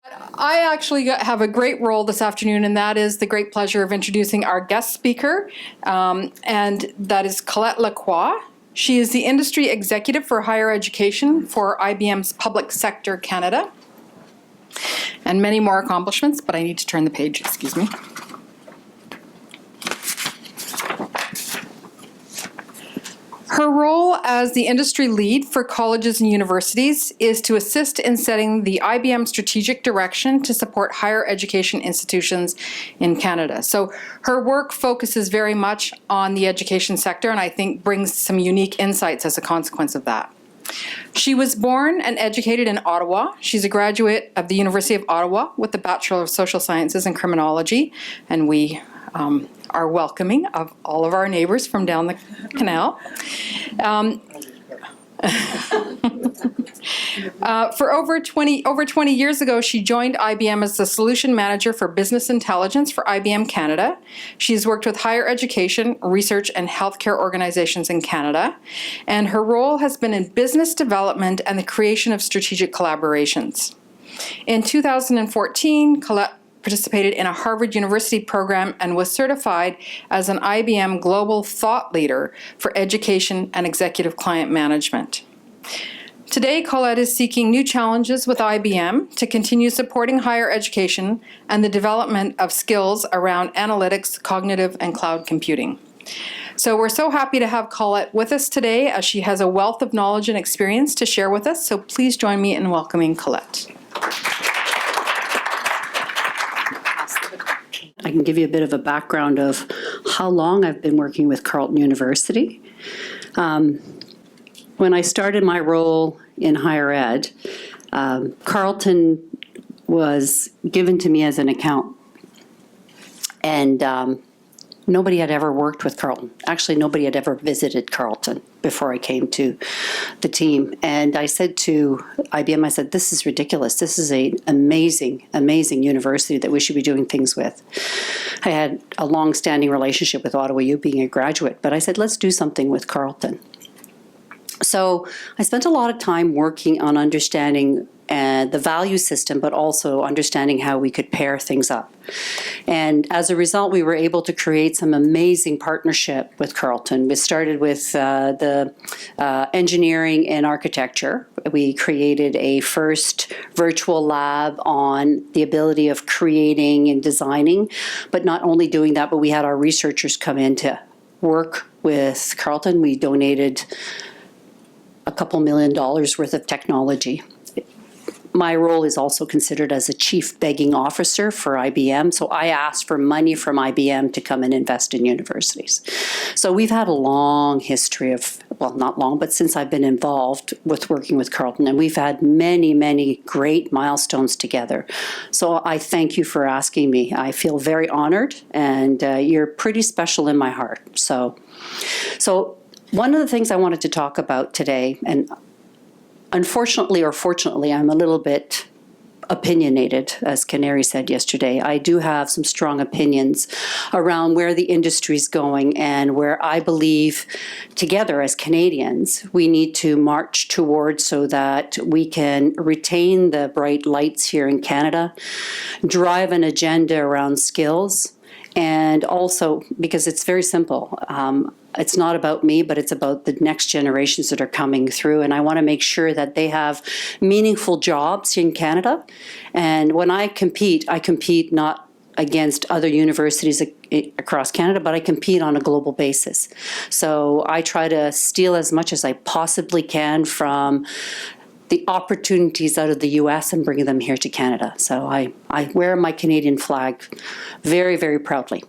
I actually have a great role this afternoon, and that is the great pleasure of introducing our guest speaker, and that is Colette Lacroix. She is the Industry Executive for Higher Education for IBM's Public Sector Canada, and many more accomplishments, but I need to turn the page, excuse me. Her role as the industry lead for colleges and universities is to assist in setting the IBM strategic direction to support higher education institutions in Canada. So her work focuses very much on the education sector, and I think brings some unique insights as a consequence of that. She was born and educated in Ottawa. She's a graduate of the University of Ottawa with a Bachelor of Social Sciences in Criminology, and we are welcoming of all of our neighbors from down the canal. For over 20 years ago, she joined IBM as the Solution Manager for Business Intelligence for IBM Canada. She's worked with higher education, research, and healthcare organizations in Canada, and her role has been in business development and the creation of strategic collaborations. In 2014, Colette participated in a Harvard University program and was certified as an IBM Global Thought Leader for Education and Executive Client Management. Today, Colette is seeking new challenges with IBM to continue supporting higher education and the development of skills around analytics, cognitive, and cloud computing. So we're so happy to have Colette with us today, as she has a wealth of knowledge and experience to share with us. So please join me in welcoming Colette. I can give you a bit of a background of how long I've been working with Carleton University. When I started my role in higher ed, Carleton was given to me as an account. And nobody had ever worked with Carleton. Actually, nobody had ever visited Carleton before I came to the team. And I said to IBM, I said, this is ridiculous. This is an amazing, amazing university that we should be doing things with. I had a long-standing relationship with Ottawa U, being a graduate, but I said, let's do something with Carleton. So I spent a lot of time working on understanding the value system, but also understanding how we could pair things up. And as a result, we were able to create some amazing partnership with Carleton. We started with the engineering and architecture. We created a first virtual lab on the ability of creating and designing, but not only doing that, but we had our researchers come in to work with Carleton. We donated a couple $1 million worth of technology. My role is also considered as a chief begging officer for IBM. So I asked for money from IBM to come and invest in universities. So we've had a long history of, well, not long, but since I've been involved with working with Carleton, and we've had many, many great milestones together. So I thank you for asking me. I feel very honored, and you're pretty special in my heart. So one of the things I wanted to talk about today, and unfortunately or fortunately, I'm a little bit opinionated, as Canary said yesterday. I do have some strong opinions around where the industry is going and where I believe together as Canadians we need to march towards so that we can retain the bright lights here in Canada, drive an agenda around skills, and also because it's very simple. It's not about me, but it's about the next generations that are coming through. And I want to make sure that they have meaningful jobs in Canada. And when I compete not against other universities across Canada, but I compete on a global basis. So I try to steal as much as I possibly can from the opportunities out of the US and bring them here to Canada. So I wear my Canadian flag very, very proudly.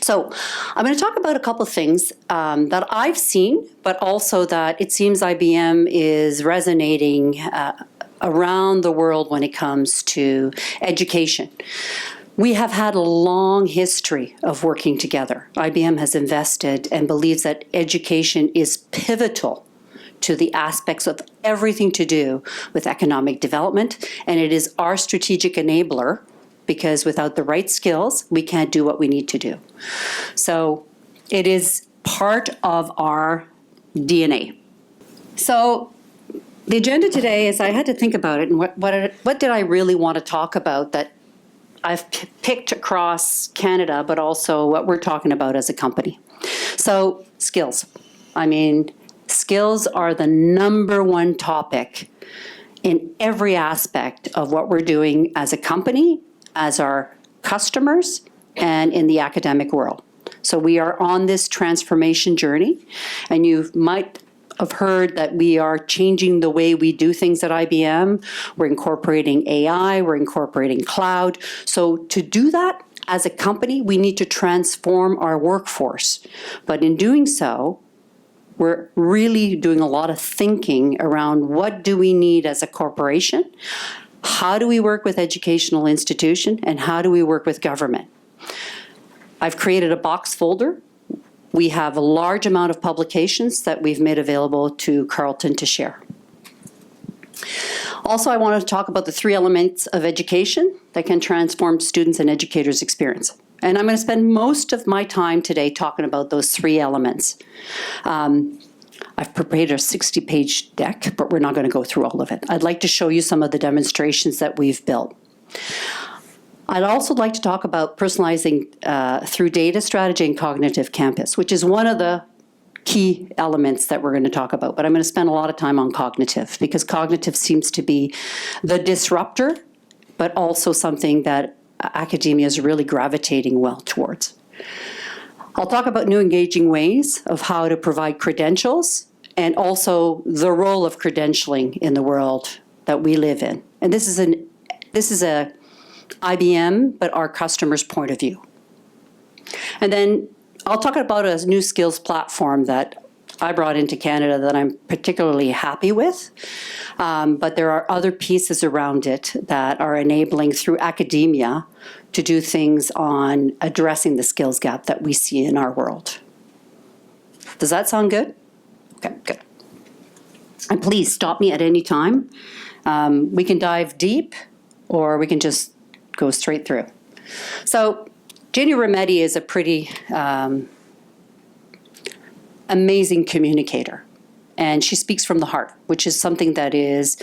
So I'm going to talk about a couple of things that I've seen, but also that it seems IBM is resonating around the world when it comes to education. We have had a long history of working together. IBM has invested and believes that education is pivotal to the aspects of everything to do with economic development, and it is our strategic enabler, because without the right skills, we can't do what we need to do. So it is part of our DNA. So The agenda today is, I had to think about it, and what did I really want to talk about that I've picked across Canada, but also what we're talking about as a company. So skills. I mean, skills are the number one topic in every aspect of what we're doing as a company, as our customers, and in the academic world. So we are on this transformation journey, and you might have heard that we are changing the way we do things at IBM. We're incorporating AI, we're incorporating cloud. So to do that as a company, we need to transform our workforce. But in doing so, we're really doing a lot of thinking around what do we need as a corporation, how do we work with educational institution, and how do we work with government. I've created a box folder. We have a large amount of publications that we've made available to Carleton to share. Also, I want to talk about the 3 elements of education that can transform students' and educators' experience. And I'm going to spend most of my time today talking about those 3 elements. I've prepared a 60-page deck, but we're not going to go through all of it. I'd like to show you some of the demonstrations that we've built. I'd also like to talk about personalizing through data strategy and cognitive campus, which is one of the key elements that we're going to talk about. But I'm going to spend a lot of time on cognitive, because cognitive seems to be the disruptor, but also something that academia is really gravitating well towards. I'll talk about new engaging ways of how to provide credentials, and also the role of credentialing in the world that we live in. And this is a IBM, but our customer's point of view. And then I'll talk about a new skills platform that I brought into Canada that I'm particularly happy with, but there are other pieces around it that are enabling through academia to do things on addressing the skills gap that we see in our world. Does that sound good? Okay, good. And please stop me at any time. We can dive deep, or we can just go straight through. So Ginni Rometty is a pretty amazing communicator, and she speaks from the heart, which is something that is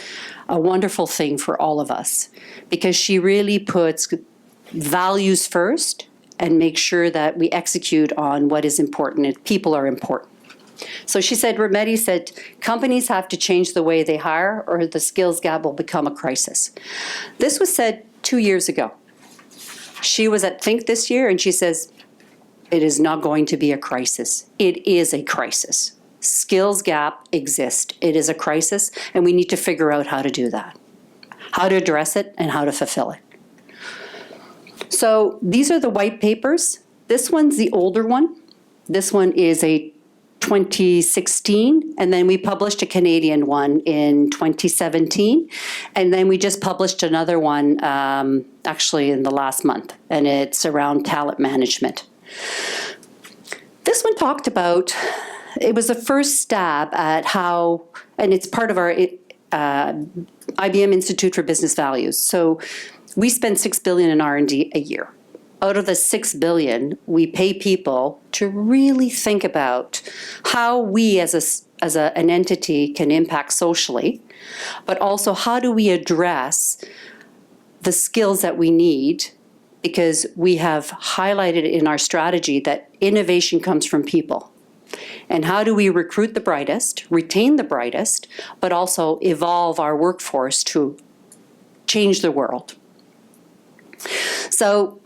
a wonderful thing for all of us, because she really puts values first and makes sure that we execute on what is important, and people are important. So Rometty said, companies have to change the way they hire, or the skills gap will become a crisis. This was said 2 years ago. She was at Think this year, and she says, it is not going to be a crisis. It is a crisis. Skills gap exists. It is a crisis, and we need to figure out how to do that, how to address it, and how to fulfill it. So these are the white papers. This one's the older one. This one is a 2016, and then we published a Canadian one in 2017, and then we just published another one actually in the last month, and it's around talent management. This one talked about, it was the first stab at how, and it's part of our IBM Institute for Business Values. So we spend $6 billion in R&D a year. Out of the $6 billion, we pay people to really think about how we as an entity can impact socially, but also how do we address the skills that we need, because we have highlighted in our strategy that innovation comes from people. And how do we recruit the brightest, retain the brightest, but also evolve our workforce to change the world? So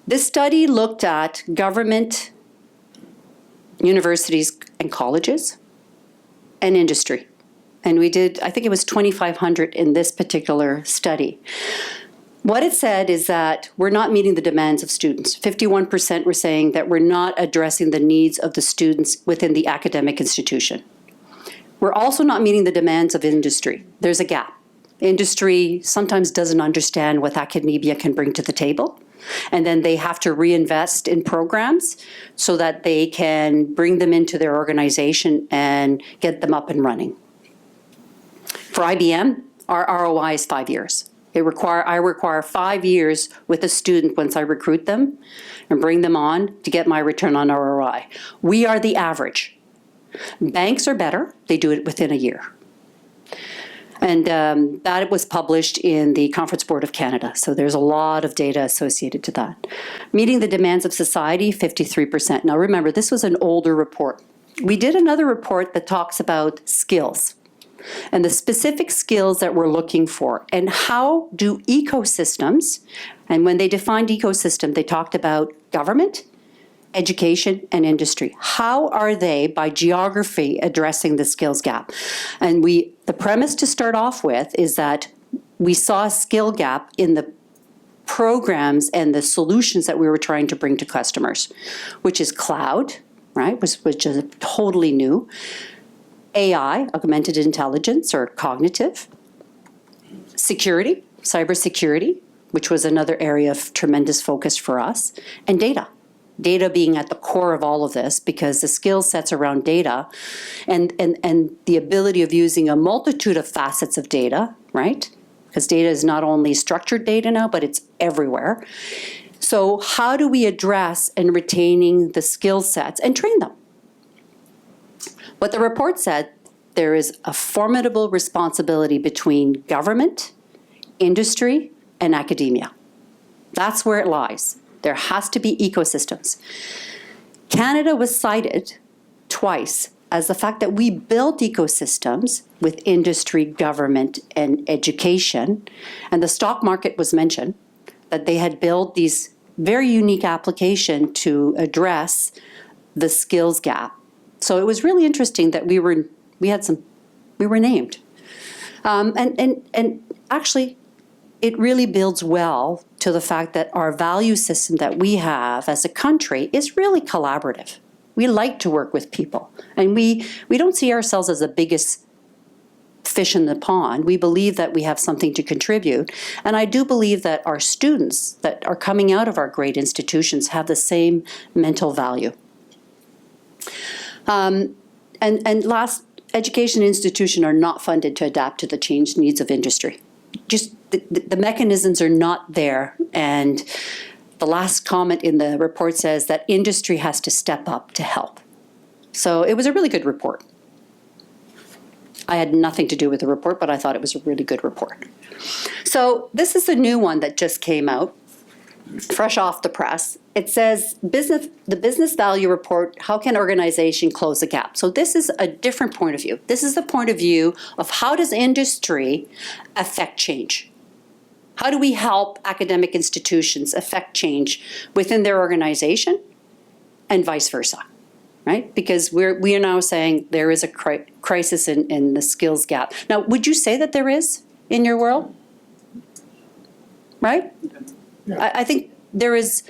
this study looked at government, universities and colleges, and industry. And we did, I think it was 2,500 in this particular study. What it said is that we're not meeting the demands of students. 51% were saying that we're not addressing the needs of the students within the academic institution. We're also not meeting the demands of industry. There's a gap. Industry sometimes doesn't understand what academia can bring to the table, and then they have to reinvest in programs so that they can bring them into their organization and get them up and running. For IBM, our ROI is 5 years. I require 5 years with a student once I recruit them and bring them on to get my return on ROI. We are the average. Banks are better. They do it within a year. And that was published in the Conference Board of Canada. So there's a lot of data associated to that. Meeting the demands of society, 53%. Now remember, this was an older report. We did another report that talks about skills and the specific skills that we're looking for, and how do ecosystems, and when they defined ecosystem, they talked about government, education, and industry. How are they, by geography, addressing the skills gap? And the premise to start off with is that we saw a skill gap in the programs and the solutions that we were trying to bring to customers, which is cloud, right, which is totally new, AI, augmented intelligence or cognitive, security, cybersecurity, which was another area of tremendous focus for us, and data. Data being at the core of all of this, because the skill sets around data and the ability of using a multitude of facets of data, right? Because data is not only structured data now, but it's everywhere. So how do we address and retaining the skill sets and train them? What the report said, there is a formidable responsibility between government, industry, and academia. That's where it lies. There has to be ecosystems. Canada was cited twice as the fact that we built ecosystems with industry, government, and education. And the stock market was mentioned, that they had built these very unique application to address the skills gap. So it was really interesting that we were named. And actually, it really builds well to the fact that our value system that we have as a country is really collaborative. We like to work with people, and we don't see ourselves as the biggest fish in the pond. We believe that we have something to contribute, and I do believe that our students that are coming out of our great institutions have the same mental value. And last, education institutions are not funded to adapt to the changed needs of industry. Just the mechanisms are not there. And the last comment in the report says that industry has to step up to help. So it was a really good report. I had nothing to do with the report, but I thought it was a really good report. So this is the new one that just came out, fresh off the press. It says, the business value report, how can organization close the gap? So this is a different point of view. This is the point of view of how does industry affect change? How do we help academic institutions affect change within their organization and vice versa, right? Because we are now saying there is a crisis in the skills gap. Now, would you say that there is in your world? Right? Yeah. I think there is,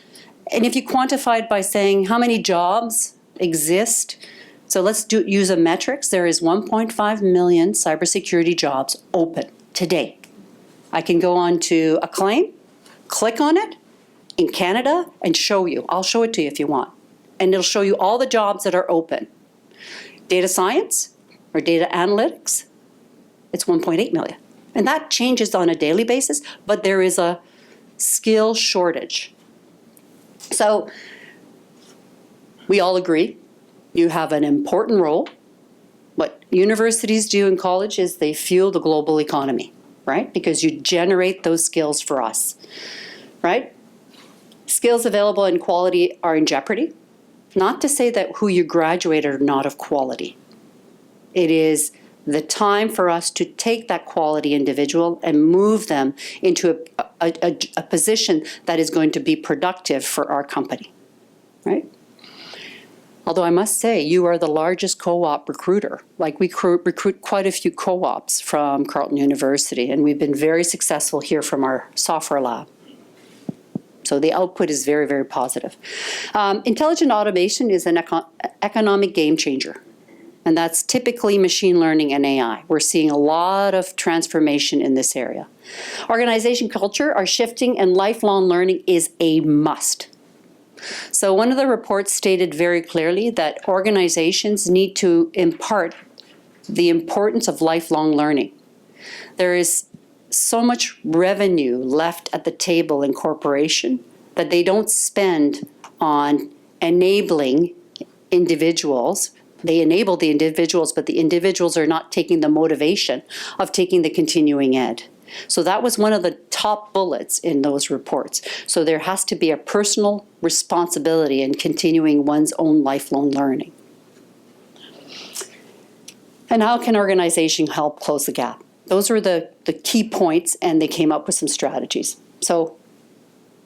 and if you quantify it by saying how many jobs exist, so let's use a metrics, there is 1.5 million cybersecurity jobs open today. I can go on to Acclaim, click on it in Canada and show you. I'll show it to you if you want. And it'll show you all the jobs that are open. Data science or data analytics, it's 1.8 million. And that changes on a daily basis, but there is a skill shortage. So we all agree you have an important role. What universities do in college is they fuel the global economy, right? Because you generate those skills for us, right? Skills available and quality are in jeopardy. Not to say that who you graduate are not of quality. It is the time for us to take that quality individual and move them into a position that is going to be productive for our company, right? Although I must say, you are the largest co-op recruiter. Like we recruit quite a few co-ops from Carleton University, and we've been very successful here from our software lab. So the output is very, very positive. Intelligent automation is an economic game changer. And that's typically machine learning and AI. We're seeing a lot of transformation in this area. Organization culture are shifting, and lifelong learning is a must. So one of the reports stated very clearly that organizations need to impart the importance of lifelong learning. There is so much revenue left at the table in corporation that they don't spend on enabling individuals They enable the individuals, but the individuals are not taking the motivation of taking the continuing ed. So that was one of the top bullets in those reports. So there has to be a personal responsibility in continuing one's own lifelong learning. And how can organization help close the gap? Those were the key points, and they came up with some strategies. So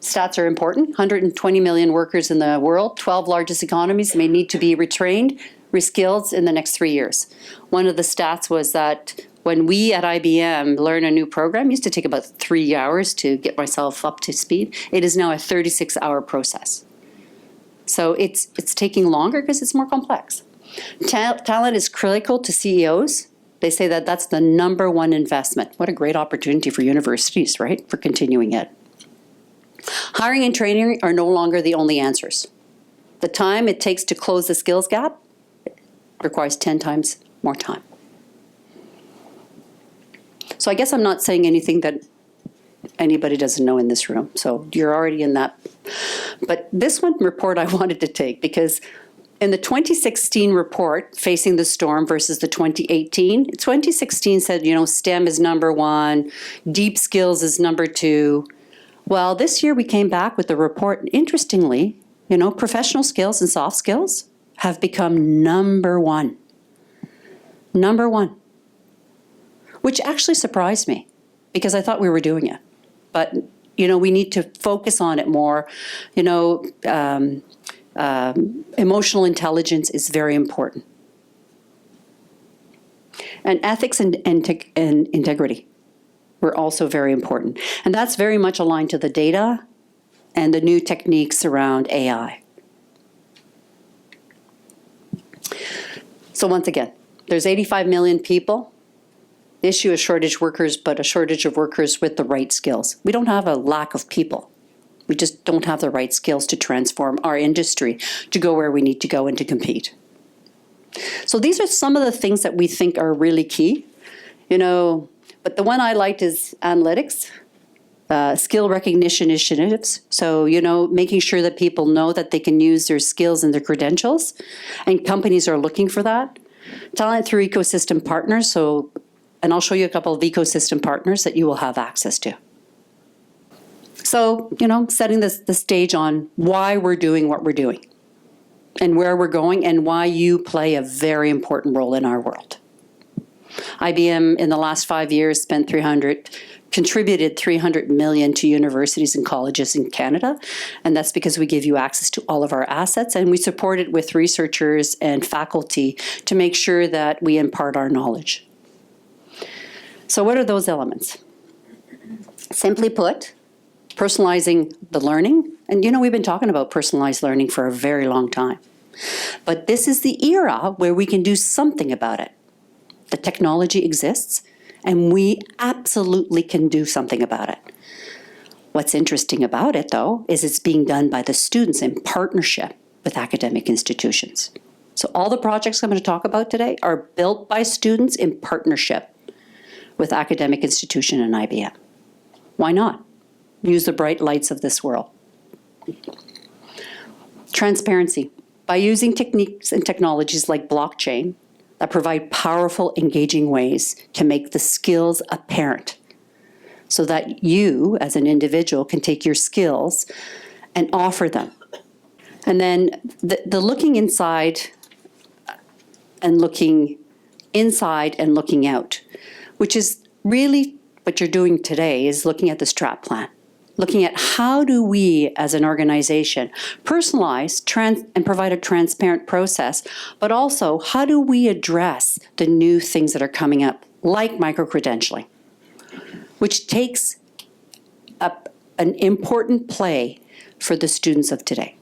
stats are important. 120 million workers in the world, 12 largest economies may need to be retrained, reskilled in the next 3 years. One of the stats was that when we at IBM learn a new program, it used to take about 3 hours to get myself up to speed. It is now a 36-hour process. So it's taking longer because it's more complex. Talent is critical to CEOs. They say that that's the number one investment. What a great opportunity for universities, right, for continuing ed. Hiring and training are no longer the only answers. The time it takes to close the skills gap requires 10 times more time. So I guess I'm not saying anything that anybody doesn't know in this room. So you're already in that. But this one report I wanted to take, because in the 2016 report, Facing the Storm versus the 2016 said, STEM is number one, deep skills is number two. Well, this year we came back with the report. Interestingly, professional skills and soft skills have become number one. Number one. Which actually surprised me, because I thought we were doing it. But, we need to focus on it more. Emotional intelligence is very important. And ethics and integrity were also very important. And that's very much aligned to the data and the new techniques around AI. So once again, there's 85 million people. The issue is shortage workers, but a shortage of workers with the right skills. We don't have a lack of people. We just don't have the right skills to transform our industry to go where we need to go and to compete. So these are some of the things that we think are really key. But the one I liked is analytics, skill recognition initiatives. So, making sure that people know that they can use their skills and their credentials, and companies are looking for that. Talent through ecosystem partners. And I'll show you a couple of ecosystem partners that you will have access to. So, setting the stage on why we're doing what we're doing and where we're going and why you play a very important role in our world. IBM in the last 5 years contributed $300 million to universities and colleges in Canada, and that's because we give you access to all of our assets, and we support it with researchers and faculty to make sure that we impart our knowledge. So what are those elements? Simply put, personalizing the learning, and we've been talking about personalized learning for a very long time, but this is the era where we can do something about it. The technology exists, and we absolutely can do something about it. What's interesting about it, though, is it's being done by the students in partnership with academic institutions. So all the projects I'm going to talk about today are built by students in partnership with academic institution and IBM. Why not? Use the bright lights of this world. Transparency. By using techniques and technologies like blockchain, that provide powerful, engaging ways to make the skills apparent so that you, as an individual, can take your skills and offer them. And then the looking inside and looking out, which is really what you're doing today, is looking at the strat plan. Looking at how do we, as an organization, personalize and provide a transparent process, but also how do we address the new things that are coming up, like micro-credentialing, which takes up an important play for the students of today.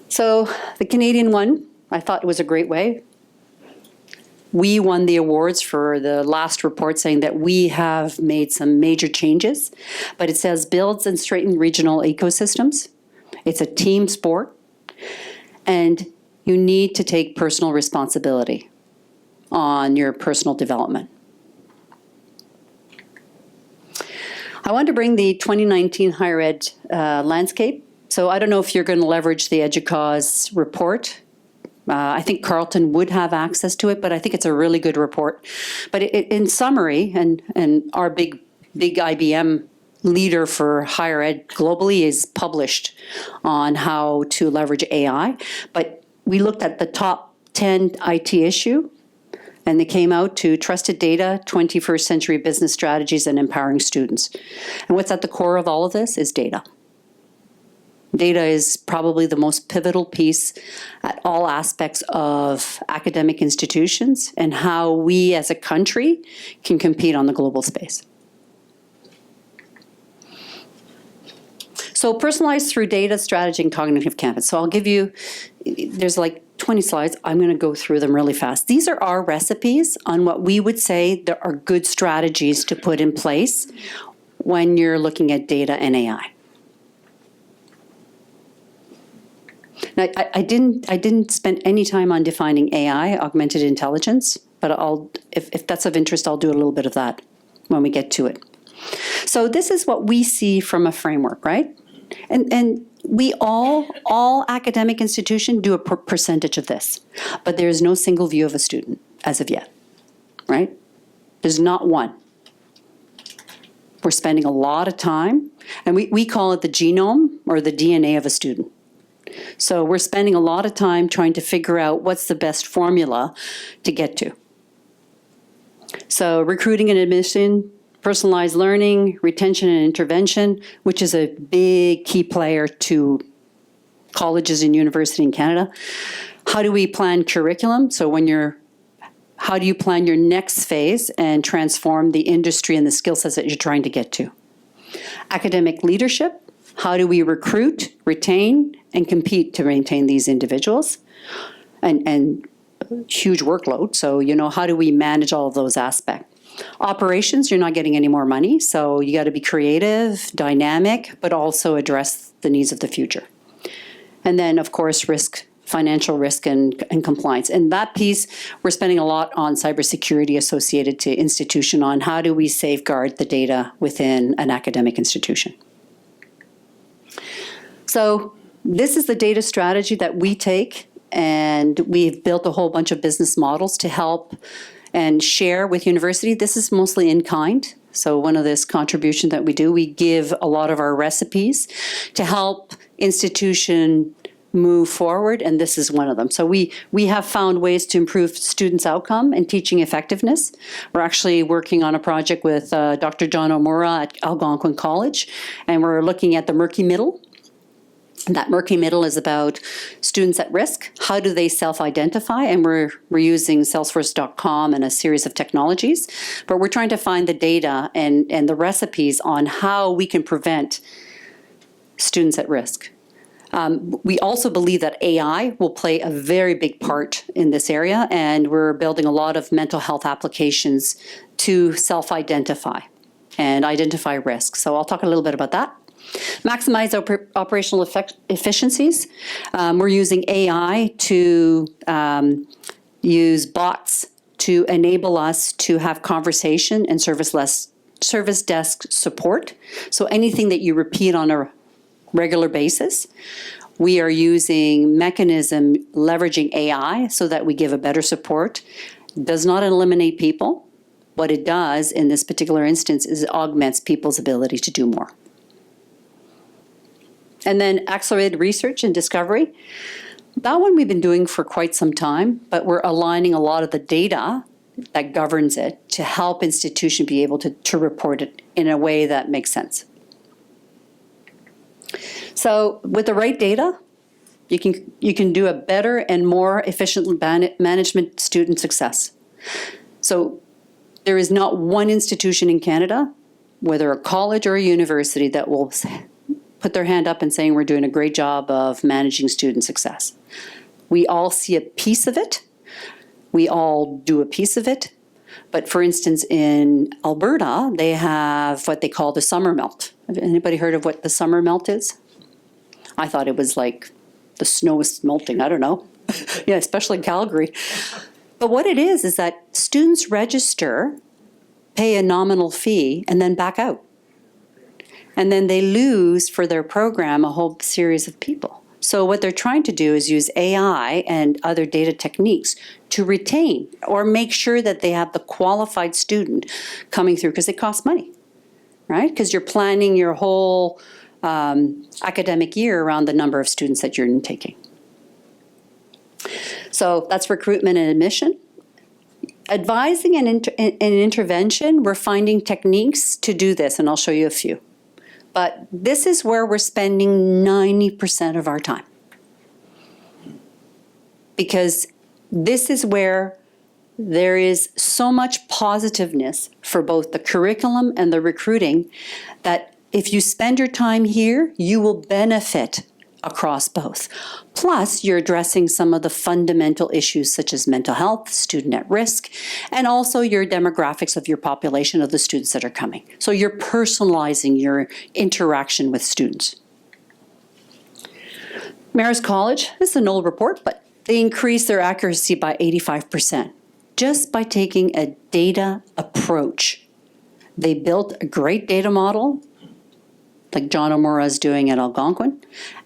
So the Canadian one, I thought it was a great way. We won the awards for the last report, saying that we have made some major changes, but it says builds and strengthens regional ecosystems. It's a team sport, and you need to take personal responsibility on your personal development. I want to bring the 2019 higher ed landscape So I don't know if you're going to leverage the EDUCAUSE report. I think Carleton would have access to it, but I think it's a really good report. But in summary, and our big IBM leader for higher ed globally is published on how to leverage AI. But we looked at the top 10 IT issue, and they came out to trusted data, 21st century business strategies, and empowering students. And what's at the core of all of this is data. Data is probably the most pivotal piece at all aspects of academic institutions and how we as a country can compete on the global space. So personalized through data, strategy, and cognitive campus. So I'll give you, there's like 20 slides. I'm going to go through them really fast. These are our recipes on what we would say there are good strategies to put in place when you're looking at data and AI. Now, I didn't spend any time on defining AI, augmented intelligence, but if that's of interest, I'll do a little bit of that when we get to it. So this is what we see from a framework, right? And we all academic institutions do a percentage of this, but there is no single view of a student as of yet, right? There's not one. We're spending a lot of time, and we call it the genome or the DNA of a student. So we're spending a lot of time trying to figure out what's the best formula to get to. So recruiting and admission, personalized learning, retention and intervention, which is a big key player to colleges and universities in Canada. How do we plan curriculum? So how do you plan your next phase and transform the industry and the skill sets that you're trying to get to? Academic leadership. How do we recruit, retain, and compete to maintain these individuals? And huge workload. So, how do we manage all of those aspects? Operations, you're not getting any more money, so you got to be creative, dynamic, but also address the needs of the future. And then, of course, risk, financial risk and compliance. And that piece, we're spending a lot on cybersecurity associated to institution on how do we safeguard the data within an academic institution. So this is the data strategy that we take, and we've built a whole bunch of business models to help and share with university. This is mostly in kind. So one of this contribution that we do, we give a lot of our recipes to help institution move forward, and this is one of them. So we have found ways to improve students' outcome and teaching effectiveness. We're actually working on a project with Dr. John Omura at Algonquin College, and we're looking at the murky middle. That murky middle is about students at risk. How do they self-identify? And we're using Salesforce.com and a series of technologies. But we're trying to find the data and the recipes on how we can prevent students at risk. We also believe that AI will play a very big part in this area, and we're building a lot of mental health applications to self-identify and identify risk. So I'll talk a little bit about that. Maximize operational efficiencies. We're using AI to use bots to enable us to have conversation and service desk support. So anything that you repeat on a regular basis, we are using mechanism leveraging AI so that we give a better support. Does not eliminate people. What it does in this particular instance is it augments people's ability to do more. And then accelerated research and discovery. That one we've been doing for quite some time, but we're aligning a lot of the data that governs it to help institutions be able to report it in a way that makes sense. So with the right data, you can do a better and more efficient management student success. So there is not one institution in Canada, whether a college or a university, that will put their hand up and saying we're doing a great job of managing student success. We all see a piece of it. We all do a piece of it. But for instance, in Alberta, they have what they call the summer melt. Have anybody heard of what the summer melt is? I thought it was like the snow is melting. I don't know. Yeah, especially in Calgary. But what it is that students register, pay a nominal fee, and then back out. And then they lose for their program a whole series of people. So what they're trying to do is use AI and other data techniques to retain or make sure that they have the qualified student coming through, because it costs money, right? Because you're planning your whole academic year around the number of students that you're taking. So that's recruitment and admission. Advising and intervention, we're finding techniques to do this, and I'll show you a few. But this is where we're spending 90% of our time. Because this is where there is so much positiveness for both the curriculum and the recruiting that if you spend your time here, you will benefit across both. Plus, you're addressing some of the fundamental issues such as mental health, student at risk, and also your demographics of your population of the students that are coming. So you're personalizing your interaction with students. Marist College, this is an old report, but they increased their accuracy by 85% just by taking a data approach. They built a great data model, like John O'Mora is doing at Algonquin,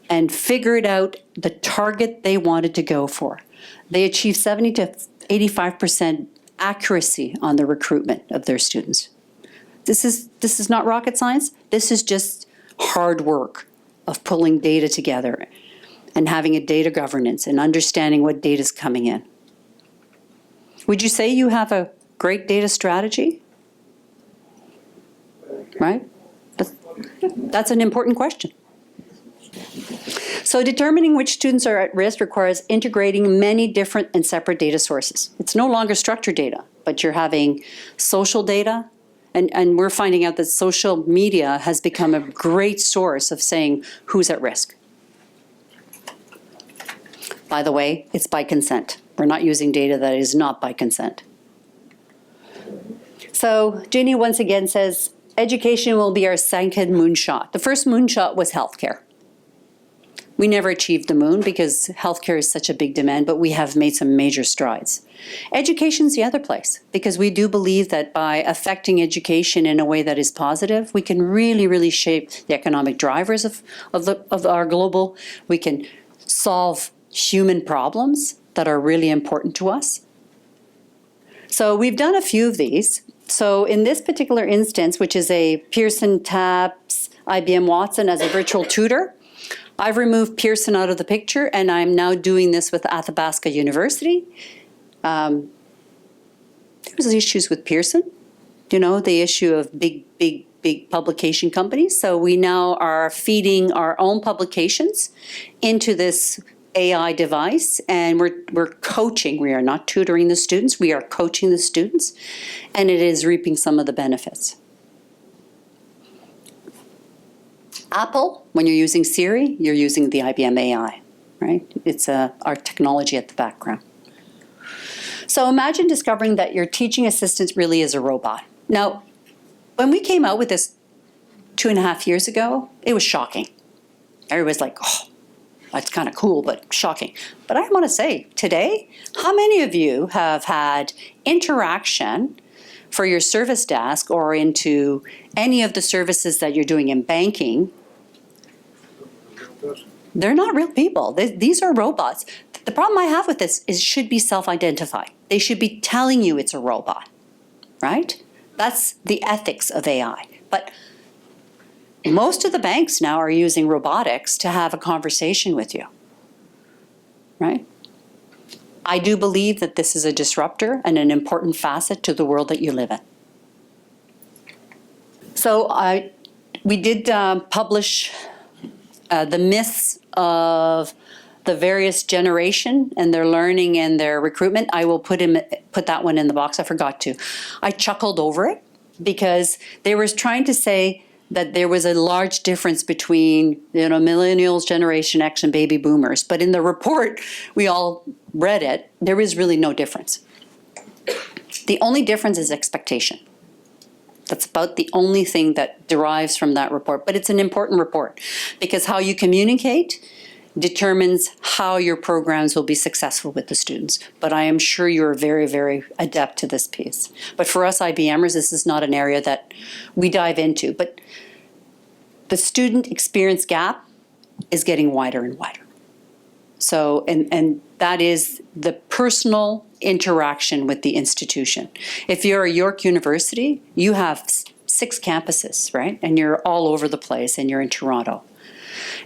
and figured out the target they wanted to go for. They achieved 70 to 85% accuracy on the recruitment of their students. This is not rocket science. This is just hard work of pulling data together and having a data governance and understanding what data is coming in. Would you say you have a great data strategy? Right? That's an important question. So determining which students are at risk requires integrating many different and separate data sources. It's no longer structured data, but you're having social data, and we're finding out that social media has become a great source of saying who's at risk. By the way, it's by consent. We're not using data that is not by consent. So Ginni once again says, education will be our second moonshot. The first moonshot was healthcare. We never achieved the moon because healthcare is such a big demand, but we have made some major strides. Education's the other place, because we do believe that by affecting education in a way that is positive, we can really, really shape the economic drivers of our global. We can solve human problems that are really important to us. So we've done a few of these. So in this particular instance, which is a Pearson TAPS IBM Watson as a virtual tutor, I've removed Pearson out of the picture, and I'm now doing this with Athabasca University. There was issues with Pearson, the issue of big publication companies. So we now are feeding our own publications into this AI device, and we're coaching. We are not tutoring the students, we are coaching the students, and it is reaping some of the benefits. Apple, when you're using Siri, you're using the IBM AI, right? It's our technology at the background. So imagine discovering that your teaching assistant really is a robot. Now, when we came out with this 2.5 years ago, it was shocking. Everybody's like, oh, that's kind of cool, but shocking. But I want to say, today, how many of you have had interaction for your service desk or into any of the services that you're doing in banking? They're not real people. These are robots. The problem I have with this is it should be self-identified. They should be telling you it's a robot, right? That's the ethics of AI. But most of the banks now are using robotics to have a conversation with you, right? I do believe that this is a disruptor and an important facet to the world that you live in. So we did publish the myths of the various generation and their learning and their recruitment. I will put that one in the box. I forgot to. I chuckled over it because they were trying to say that there was a large difference between millennials, Generation X, and baby boomers. But in the report, we all read it, there is really no difference. The only difference is expectation. That's about the only thing that derives from that report. But it's an important report because how you communicate determines how your programs will be successful with the students. But I am sure you're very, very adept to this piece. But for us IBMers, this is not an area that we dive into. But the student experience gap is getting wider and wider. So, and that is the personal interaction with the institution. If you're a York University, you have 6 campuses, right? And you're all over the place, and you're in Toronto.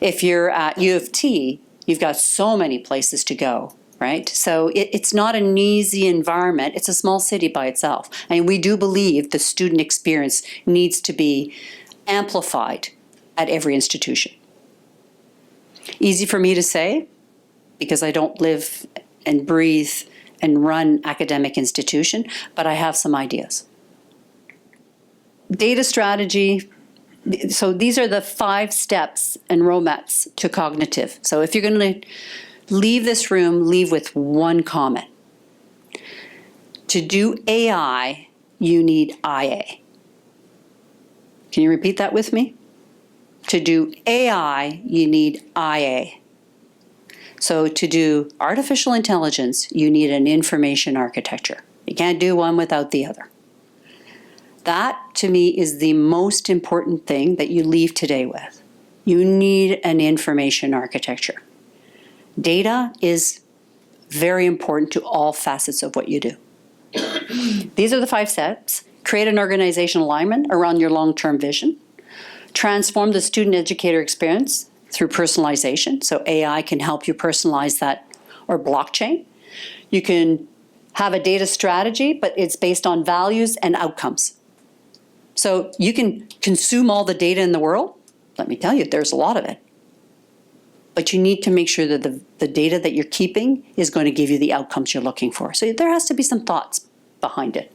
If you're at U of T, you've got so many places to go, right? So it's not an easy environment. It's a small city by itself. And we do believe the student experience needs to be amplified at every institution. Easy for me to say, because I don't live and breathe and run academic institution, but I have some ideas. Data strategy. So these are the 5 steps and Rometts to cognitive. So if you're going to leave this room, leave with one comment. To do AI, you need IA. Can you repeat that with me? To do AI, you need IA. So to do artificial intelligence, you need an information architecture. You can't do one without the other. That, to me, is the most important thing that you leave today with. You need an information architecture. Data is very important to all facets of what you do. These are the 5 steps. Create an organizational alignment around your long-term vision. Transform the student-educator experience through personalization. So AI can help you personalize that, or blockchain. You can have a data strategy, but it's based on values and outcomes. So you can consume all the data in the world. Let me tell you, there's a lot of it. But you need to make sure that the data that you're keeping is going to give you the outcomes you're looking for. So there has to be some thoughts behind it.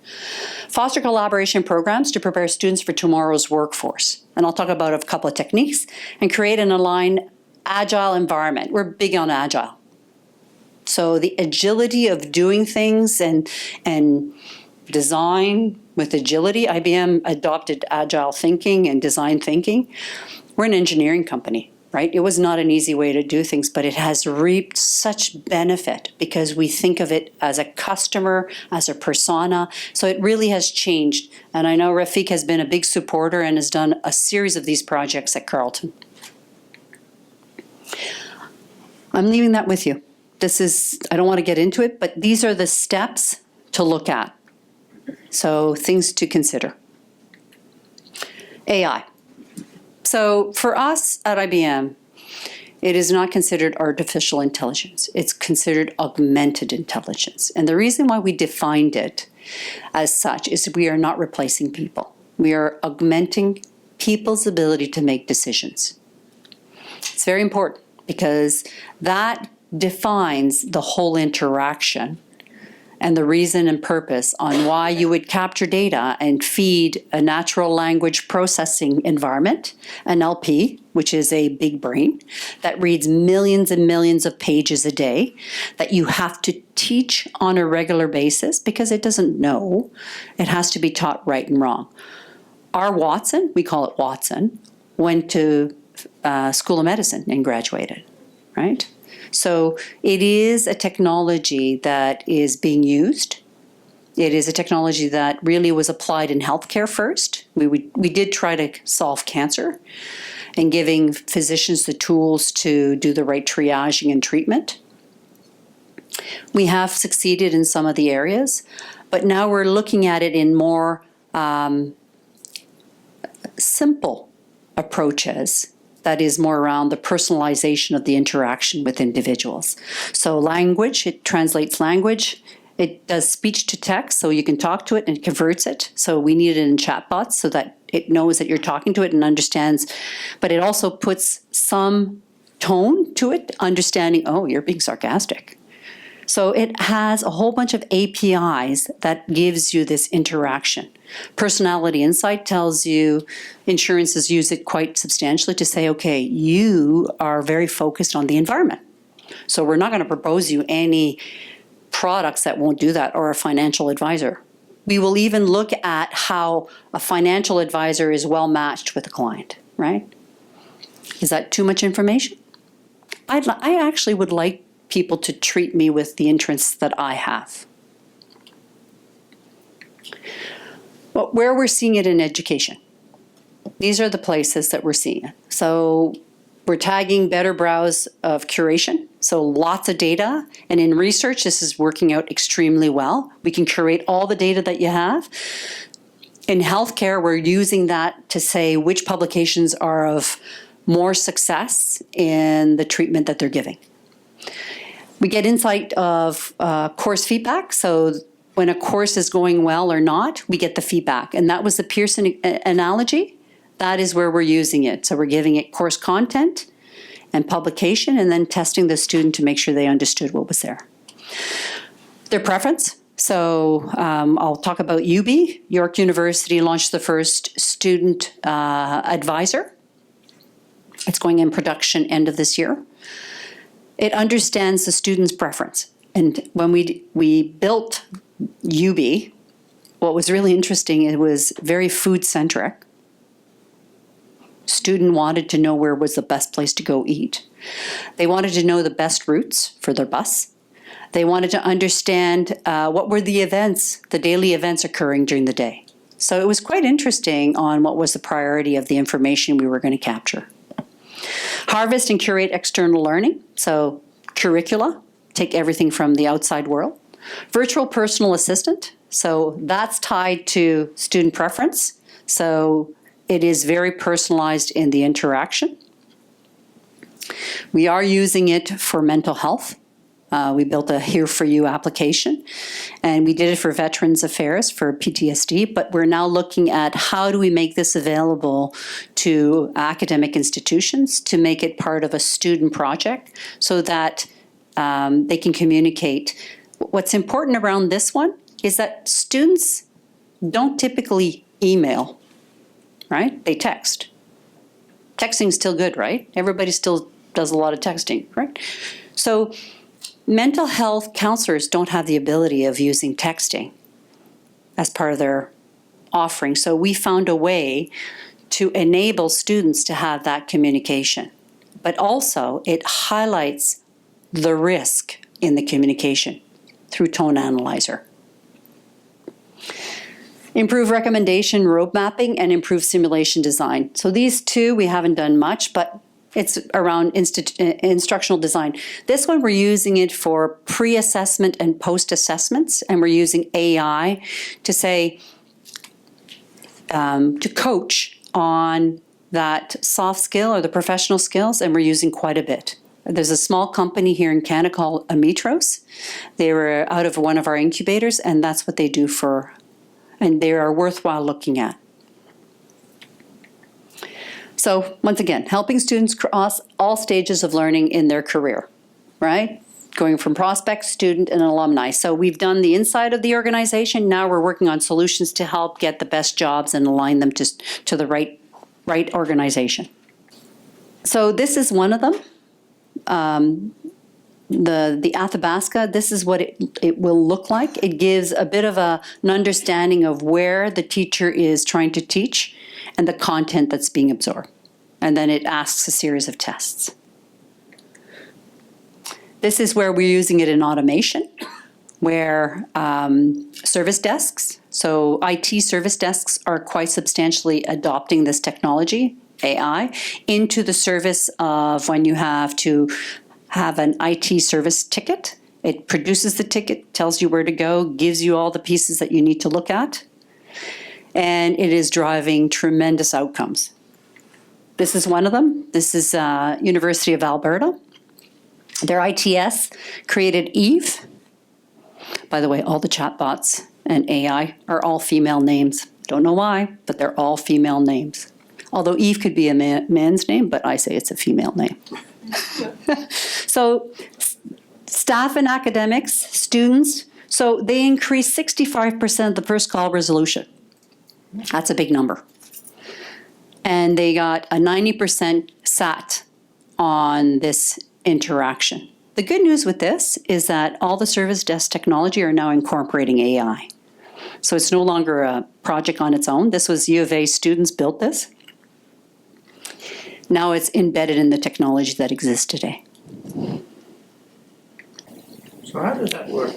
Foster collaboration programs to prepare students for tomorrow's workforce. And I'll talk about a couple of techniques. And create and align agile environment. We're big on agile. So the agility of doing things and design with agility. IBM adopted agile thinking and design thinking. We're an engineering company, right? It was not an easy way to do things, but it has reaped such benefit because we think of it as a customer, as a persona. So it really has changed. And I know Rafiq has been a big supporter and has done a series of these projects at Carleton. I'm leaving that with you. I don't want to get into it, but these are the steps to look at. So things to consider. AI. So for us at IBM, it is not considered artificial intelligence. It's considered augmented intelligence. And the reason why we defined it as such is we are not replacing people. We are augmenting people's ability to make decisions. It's very important because that defines the whole interaction and the reason and purpose on why you would capture data and feed a natural language processing environment, an NLP, which is a big brain that reads millions and millions of pages a day, that you have to teach on a regular basis because it doesn't know. It has to be taught right and wrong. Our Watson, we call it Watson, went to School of Medicine and graduated, right? So it is a technology that is being used. It is a technology that really was applied in healthcare first. We did try to solve cancer and giving physicians the tools to do the right triaging and treatment. We have succeeded in some of the areas, but now we're looking at it in more simple approaches. That is more around the personalization of the interaction with individuals. So language, it translates language. It does speech to text, so you can talk to it and it converts it. So we need it in chatbots so that it knows that you're talking to it and understands. But it also puts some tone to it, understanding, oh, you're being sarcastic. So it has a whole bunch of APIs that gives you this interaction. Personality Insight tells you, insurances use it quite substantially to say, okay, you are very focused on the environment. So we're not going to propose you any products that won't do that, or a financial advisor. We will even look at how a financial advisor is well matched with a client, right? Is that too much information? I actually would like people to treat me with the interests that I have. But where we're seeing it in education. These are the places that we're seeing it. So we're tagging better browse of curation. So lots of data. And in research, this is working out extremely well. We can curate all the data that you have. In healthcare, we're using that to say which publications are of more success in the treatment that they're giving. We get insight of course feedback. So when a course is going well or not, we get the feedback. And that was the Pearson analogy. That is where we're using it. So we're giving it course content and publication, and then testing the student to make sure they understood what was there. Their preference. So I'll talk about UB. York University launched the first student advisor. It's going in production end of this year. It understands the student's preference. And when we built UB, what was really interesting, it was very food-centric. Student wanted to know where was the best place to go eat. They wanted to know the best routes for their bus. They wanted to understand what were the events, the daily events occurring during the day. So it was quite interesting on what was the priority of the information we were going to capture. Harvest and curate external learning. So curricula, take everything from the outside world. Virtual personal assistant. So that's tied to student preference. So it is very personalized in the interaction. We are using it for mental health. We built a Here For You application, and we did it for Veterans Affairs for PTSD, but we're now looking at how do we make this available to academic institutions to make it part of a student project so that they can communicate. What's important around this one is that students don't typically email, right? They text. Texting's still good, right? Everybody still does a lot of texting, right? So mental health counselors don't have the ability of using texting as part of their offering. So we found a way to enable students to have that communication. But also it highlights the risk in the communication through Tone Analyzer. Improve recommendation, road mapping, and improve simulation design. So these two we haven't done much, but it's around instructional design. This one we're using it for pre-assessment and post-assessments, and we're using AI to say, to coach on that soft skill or the professional skills, and we're using quite a bit. There's a small company here in Canada called Amitros. They were out of one of our incubators, and that's what they do for, and they are worthwhile looking at. So once again, helping students cross all stages of learning in their career, right? Going from prospect, student, and alumni. So we've done the inside of the organization. Now we're working on solutions to help get the best jobs and align them to the right organization. So this is one of them. The Athabasca, this is what it will look like. It gives a bit of an understanding of where the teacher is trying to teach and the content that's being absorbed. And then it asks a series of tests. This is where we're using it in automation, where service desks, so IT service desks are quite substantially adopting this technology, AI, into the service of when you have to have an IT service ticket. It produces the ticket, tells you where to go, gives you all the pieces that you need to look at, and it is driving tremendous outcomes. This is one of them. This is University of Alberta. Their ITS created Eve. By the way, all the chatbots and AI are all female names. Don't know why, but they're all female names. Although Eve could be a man's name, but I say it's a female name. So staff and academics, students, so they increased 65% of the first call resolution. That's a big number. And they got a 90% SAT on this interaction. The good news with this is that all the service desk technology are now incorporating AI. So it's no longer a project on its own. This was U of A students built this. Now it's embedded in the technology that exists today. So how does that work?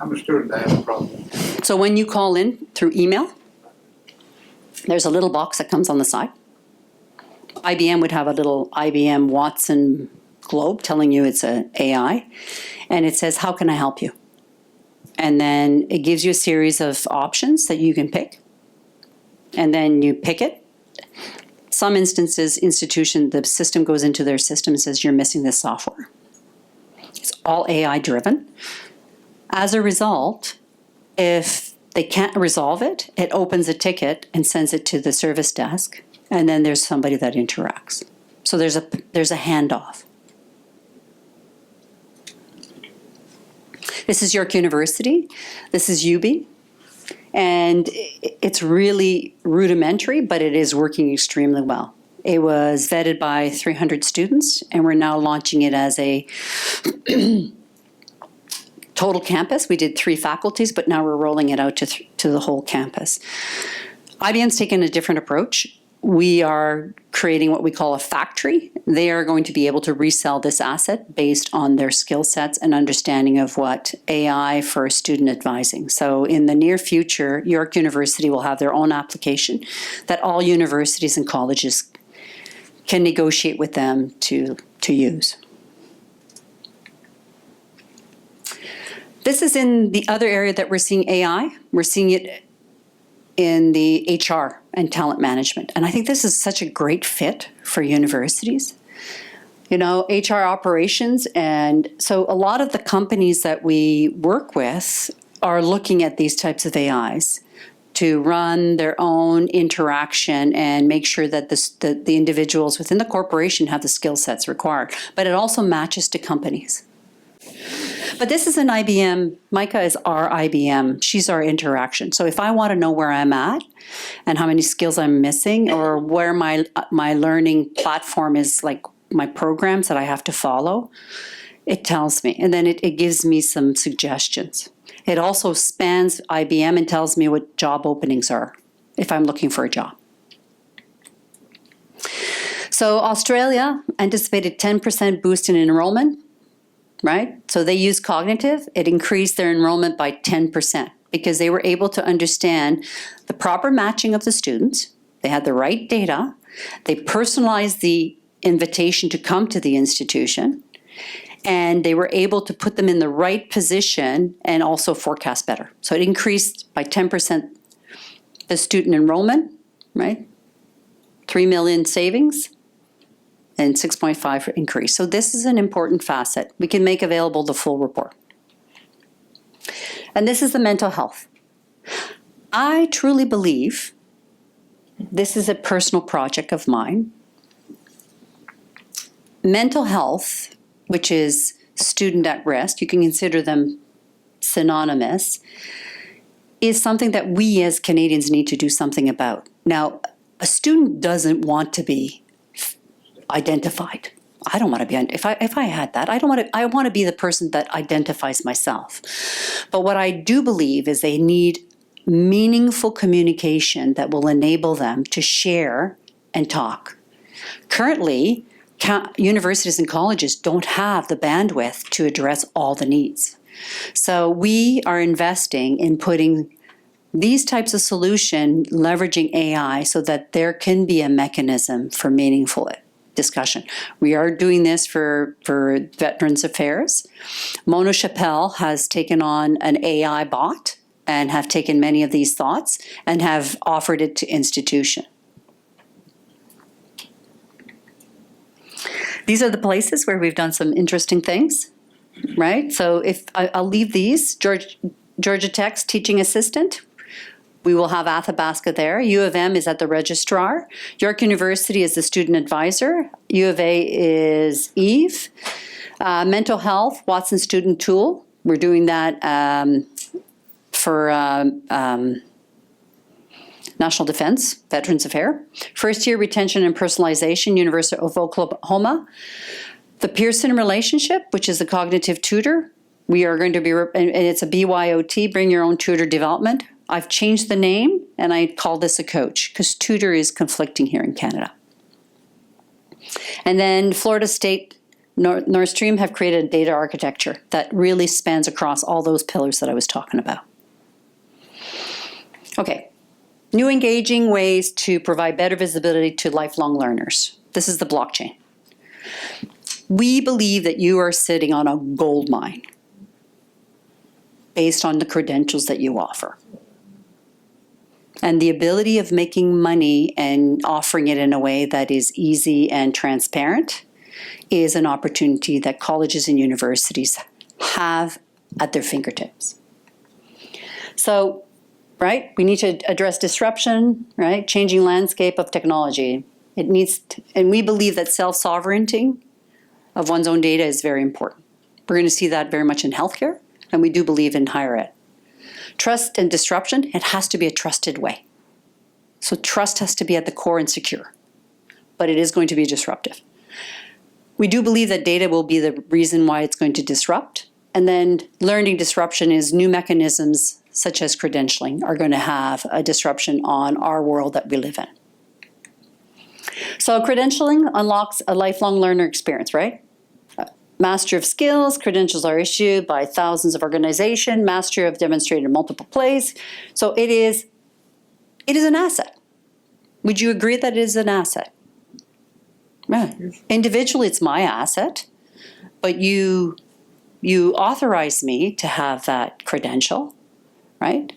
I'm a student, I have a problem. So when you call in through email, There's a little box that comes on the side. IBM would have a little IBM Watson globe telling you it's an AI, and it says, how can I help you? And then it gives you a series of options that you can pick. And then you pick it. Some instances, the system goes into their system and says, you're missing this software. It's all AI driven. As a result, if they can't resolve it, it opens a ticket and sends it to the service desk, and then there's somebody that interacts. So there's a handoff. This is York University. This is UB. And it's really rudimentary, but it is working extremely well. It was vetted by 300 students, and we're now launching it as a total campus. We did 3 faculties, but now we're rolling it out to the whole campus. IBM's taken a different approach. We are creating what we call a factory. They are going to be able to resell this asset based on their skill sets and understanding of what AI for student advising. So in the near future, York University will have their own application that all universities and colleges can negotiate with them to use. This is in the other area that we're seeing AI. We're seeing it in the HR and talent management. And I think this is such a great fit for universities. You know, HR operations, and so a lot of the companies that we work with are looking at these types of AIs to run their own interaction and make sure that the individuals within the corporation have the skill sets required. But it also matches to companies. But this is an IBM. Micah is our IBM. She's our interaction. So if I want to know where I'm at and how many skills I'm missing, or where my learning platform is, like my programs that I have to follow, it tells me. And then it gives me some suggestions. It also spans IBM and tells me what job openings are if I'm looking for a job. So Australia anticipated 10% boost in enrollment. Right? So they used cognitive. It increased their enrollment by 10% because they were able to understand the proper matching of the students. They had the right data. They personalized the invitation to come to the institution, and they were able to put them in the right position and also forecast better. So it increased by 10% the student enrollment, right? 3 million savings. And 6.5 increase. So this is an important facet. We can make available the full report. And this is the mental health. I truly believe this is a personal project of mine. Mental health, which is student at risk, you can consider them synonymous, is something that we as Canadians need to do something about. Now, a student doesn't want to be identified. I don't want to be, if I had that, I want to be the person that identifies myself. But what I do believe is they need meaningful communication that will enable them to share and talk. Currently, universities and colleges don't have the bandwidth to address all the needs. So we are investing in putting these types of solution, leveraging AI so that there can be a mechanism for meaningful discussion. We are doing this for Veterans Affairs. Mona Chappelle has taken on an AI bot and have taken many of these thoughts and have offered it to institution. These are the places where we've done some interesting things, right? So if I'll leave these, Georgia Tech's teaching assistant. We will have Athabasca there. U of M is at the registrar. York University is the student advisor. U of A is Eve. Mental health, Watson Student Tool. We're doing that for National Defense, Veterans Affairs. First year retention and personalization, University of Oklahoma. The Pearson relationship, which is a cognitive tutor. We are going to be, and it's a BYOT, bring your own tutor development. I've changed the name and I call this a coach because tutor is conflicting here in Canada. And then Florida State North Stream have created a data architecture that really spans across all those pillars that I was talking about. Okay, New engaging ways to provide better visibility to lifelong learners. This is the blockchain. We believe that you are sitting on a gold mine based on the credentials that you offer. And the ability of making money and offering it in a way that is easy and transparent is an opportunity that colleges and universities have at their fingertips. So, right, we need to address disruption, right, changing landscape of technology. It needs to, and we believe that self-sovereignty of one's own data is very important. We're going to see that very much in healthcare, and we do believe in higher ed. Trust and disruption, it has to be a trusted way. So trust has to be at the core and secure, but it is going to be disruptive. We do believe that data will be the reason why it's going to disrupt. And then learning disruption is new mechanisms such as credentialing are going to have a disruption on our world that we live in. So credentialing unlocks a lifelong learner experience, right? Master of skills, credentials are issued by thousands of organizations, mastery of demonstrated in multiple plays. So it is an asset. Would you agree that it is an asset? Right. Individually, it's my asset, but you authorize me to have that credential, right?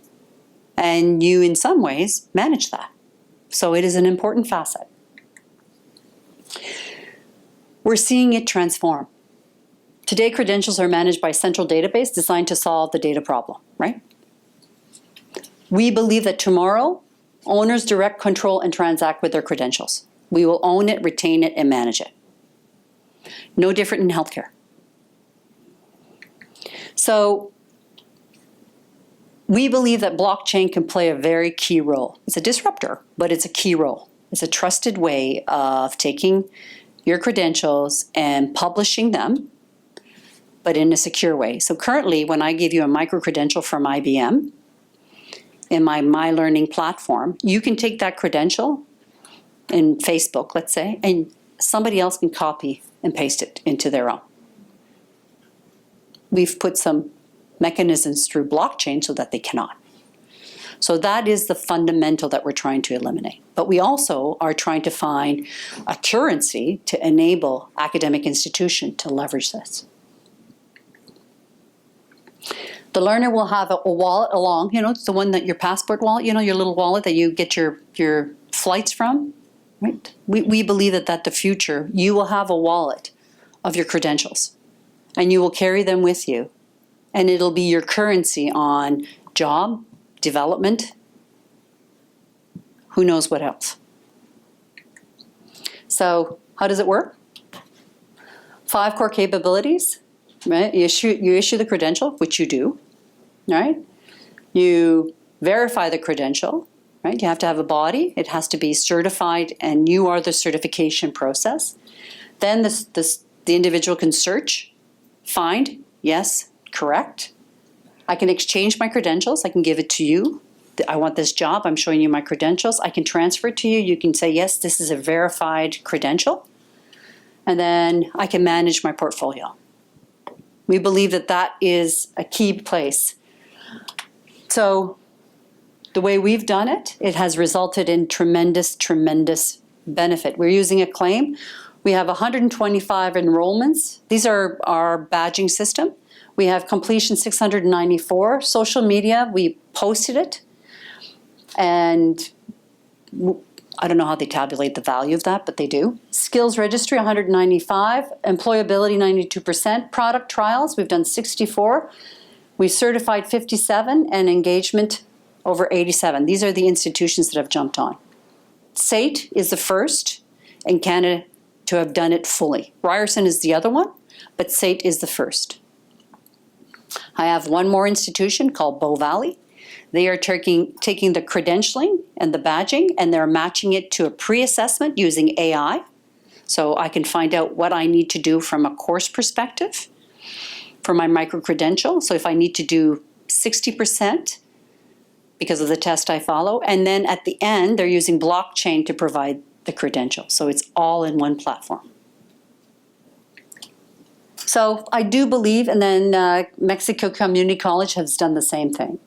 And you, in some ways, manage that. So it is an important facet. We're seeing it transform. Today, credentials are managed by a central database designed to solve the data problem, right? We believe that tomorrow, owners direct control and transact with their credentials. We will own it, retain it, and manage it. No different in healthcare. So we believe that blockchain can play a very key role. It's a disruptor, but it's a key role. It's a trusted way of taking your credentials and publishing them, but in a secure way. So currently, when I give you a micro-credential from IBM in my learning platform, you can take that credential in Facebook, let's say, and somebody else can copy and paste it into their own. We've put some mechanisms through blockchain so that they cannot. So that is the fundamental that we're trying to eliminate. But we also are trying to find a currency to enable academic institutions to leverage this. The learner will have a wallet along, it's the one that your passport wallet, your little wallet that you get your flights from, right? We believe that the future, you will have a wallet of your credentials and you will carry them with you. And it'll be your currency on job, development, who knows what else. So how does it work? 5 core capabilities, right? You issue the credential, which you do, right? You verify the credential, right? You have to have a body. It has to be certified, and you are the certification process. Then the individual can search, find, yes, correct. I can exchange my credentials. I can give it to you. I want this job. I'm showing you my credentials. I can transfer it to you. You can say, yes, this is a verified credential. And then I can manage my portfolio. We believe that that is a key place. So the way we've done it, it has resulted in tremendous, tremendous benefit. We're using a claim. We have 125 enrollments. These are our badging system. We have completion 694. Social media, we posted it. And I don't know how they tabulate the value of that, but they do. Skills registry, 195. Employability, 92%. Product trials, we've done 64. We certified 57, and engagement over 87. These are the institutions that have jumped on. SAIT is the first in Canada to have done it fully. Ryerson is the other one, but SAIT is the first. I have one more institution called Bow Valley. They are taking the credentialing and the badging, and they're matching it to a pre-assessment using AI. So I can find out what I need to do from a course perspective for my micro-credential. So if I need to do 60% because of the test I follow, and then at the end, they're using blockchain to provide the credential. So it's all in one platform. So I do believe, and then Mexico Community College has done the same thing.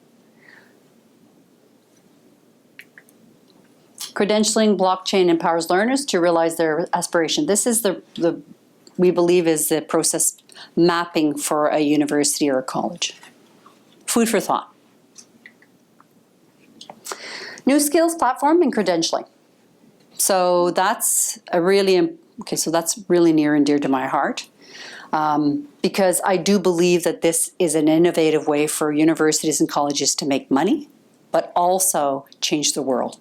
Credentialing blockchain empowers learners to realize their aspiration. This is the we believe is the process mapping for a university or a college. Food for thought. New skills platform and credentialing. So that's that's really near and dear to my heart. Because I do believe that this is an innovative way for universities and colleges to make money, but also change the world.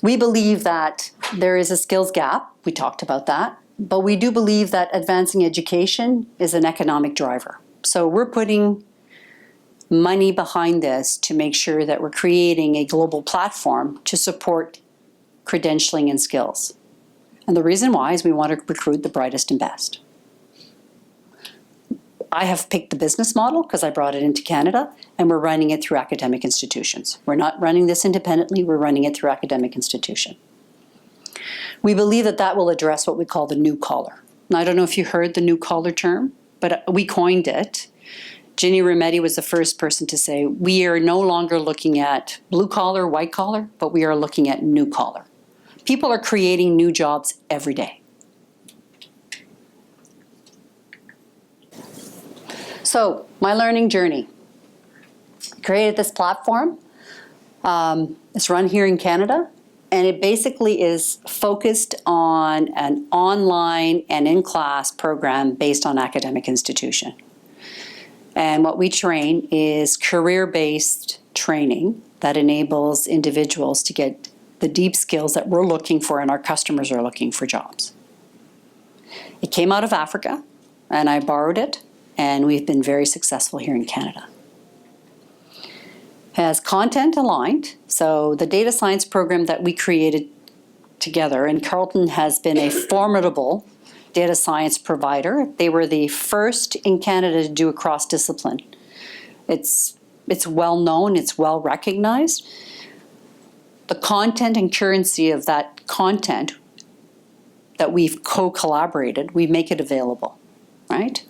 We believe that there is a skills gap. We talked about that. But we do believe that advancing education is an economic driver. So we're putting money behind this to make sure that we're creating a global platform to support credentialing and skills. And the reason why is we want to recruit the brightest and best. I have picked the business model because I brought it into Canada, and we're running it through academic institutions. We're not running this independently, we're running it through academic institution. We believe that that will address what we call the new collar. Now, I don't know if you heard the new collar term, but we coined it. Ginni Rometty was the first person to say, we are no longer looking at blue collar, white collar, but we are looking at new collar. People are creating new jobs every day. So, my learning journey. Created this platform. It's run here in Canada, and it basically is focused on an online and in-class program based on academic institution. And what we train is career-based training that enables individuals to get the deep skills that we're looking for and our customers are looking for jobs. It came out of Africa, and I borrowed it, and we've been very successful here in Canada. It has content aligned, so the data science program that we created together, and Carleton has been a formidable data science provider. They were the first in Canada to do a cross-discipline. It's well known, it's well recognized. The content and currency of that content that we've co-collaborated, we make it available, right?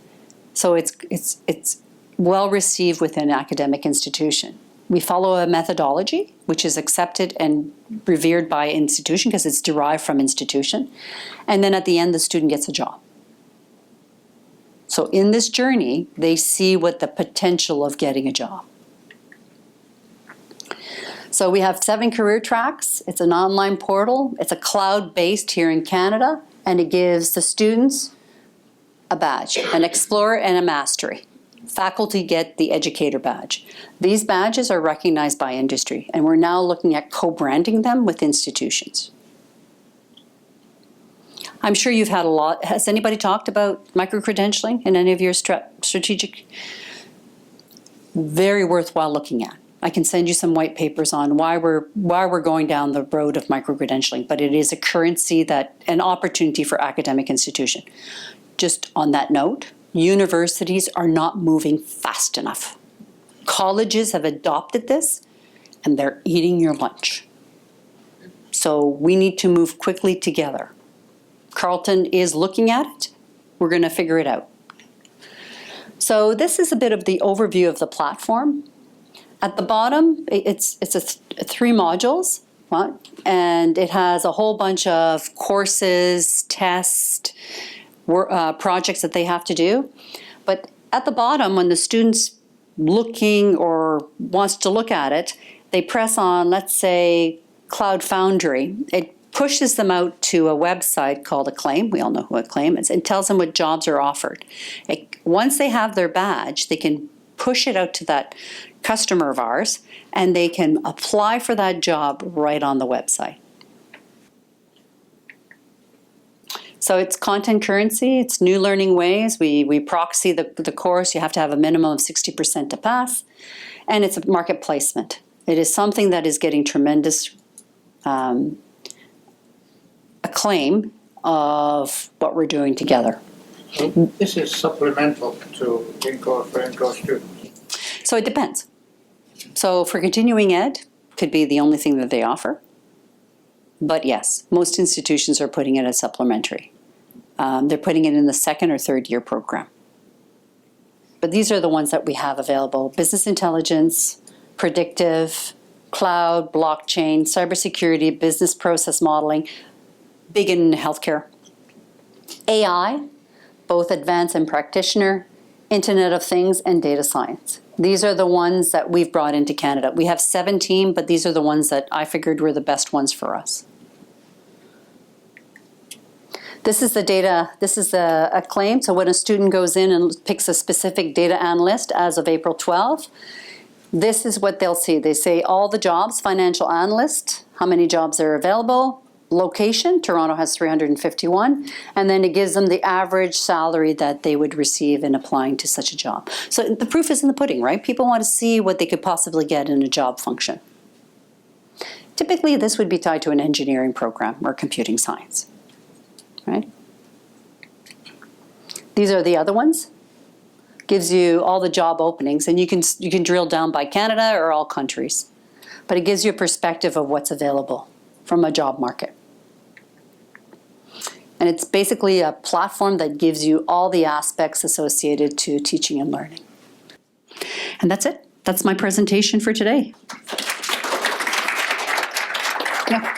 So it's well received within an academic institution. We follow a methodology which is accepted and revered by institution because it's derived from institution. And then at the end, the student gets a job. So in this journey, they see what the potential of getting a job. So we have 7 career tracks. It's an online portal. It's a cloud-based here in Canada, and it gives the students a badge, an Explorer and a Mastery. Faculty get the Educator badge. These badges are recognized by industry, and we're now looking at co-branding them with institutions. I'm sure you've had a lot. Has anybody talked about micro-credentialing in any of your strategic? Very worthwhile looking at. I can send you some white papers on why we're going down the road of micro-credentialing, but it is a currency an opportunity for academic institution. Just on that note, universities are not moving fast enough. Colleges have adopted this, and they're eating your lunch. So we need to move quickly together. Carleton is looking at it. We're going to figure it out. So this is a bit of the overview of the platform. At the bottom, it's 3 modules, right? And it has a whole bunch of courses, tests, projects that they have to do. But at the bottom, when the student's looking or wants to look at it, they press on, let's say, Cloud Foundry. It pushes them out to a website called Acclaim. We all know who Acclaim is. It tells them what jobs are offered. Once they have their badge, they can push it out to that customer of ours, and they can apply for that job right on the website. So it's content currency, it's new learning ways. We proxy the course. You have to have a minimum of 60% to pass. And it's a market placement. It is something that is getting tremendous acclaim of what we're doing together. This is supplemental to in-course students. So it depends. So for continuing ed, could be the only thing that they offer. But yes, most institutions are putting it as supplementary. They're putting it in the 2nd or 3rd year program. But these are the ones that we have available. Business intelligence, predictive, cloud, blockchain, cybersecurity, business process modeling, big in healthcare. AI, both advanced and practitioner, Internet of Things, and data science. These are the ones that we've brought into Canada. We have 17, but these are the ones that I figured were the best ones for us. This is the data, this is a claim. So when a student goes in and picks a specific data analyst as of April 12, this is what they'll see. They say all the jobs, financial analyst, how many jobs are available, location, Toronto has 351, and then it gives them the average salary that they would receive in applying to such a job. So the proof is in the pudding, right? People want to see what they could possibly get in a job function. Typically, this would be tied to an engineering program or computing science, right? These are the other ones. Gives you all the job openings, and you can drill down by Canada or all countries. But it gives you a perspective of what's available from a job market. And it's basically a platform that gives you all the aspects associated to teaching and learning. And that's it. That's my presentation for today. Yeah.